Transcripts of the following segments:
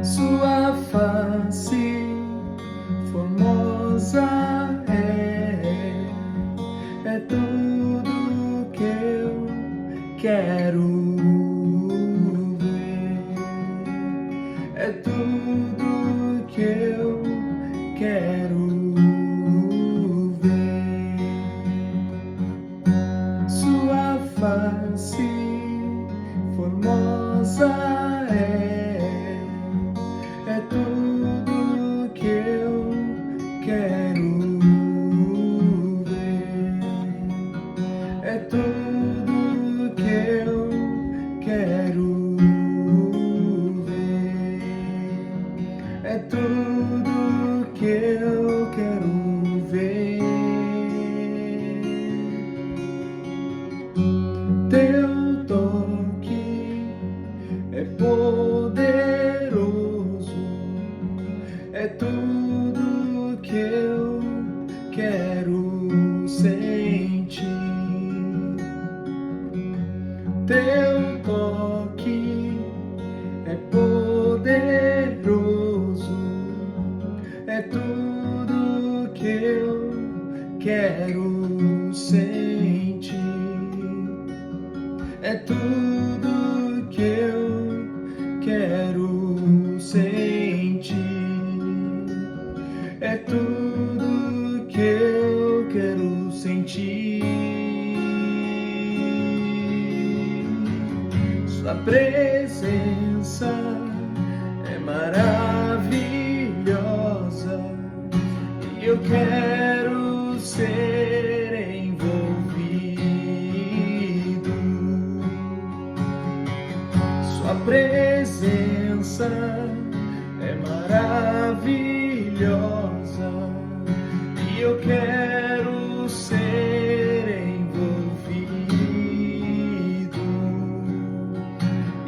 Sua face formosa é tudo que eu quero ver, é tudo que eu quero ver. Sua face formosa é tudo que eu quero ver, é tudo que eu quero ver, é tudo que eu quero ver. Teu toque é poderoso, é tudo que eu quero sentir. Teu toque é poderoso, é tudo que eu quero sentir. É tudo que eu quero sentir, é tudo que eu quero sentir. Sua presença é maravilhosa e eu quero ser envolvido. Sua presença é maravilhosa e eu quero ser envolvido.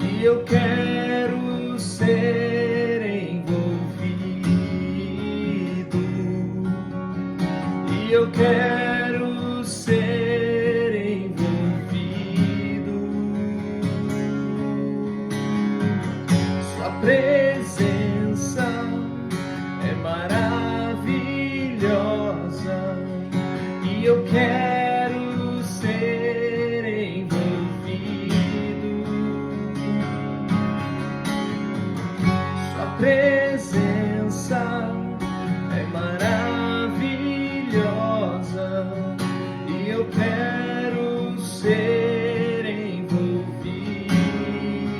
E eu quero ser envolvido. E eu quero ser envolvido. Sua presença é maravilhosa e eu quero ser envolvido. Sua presença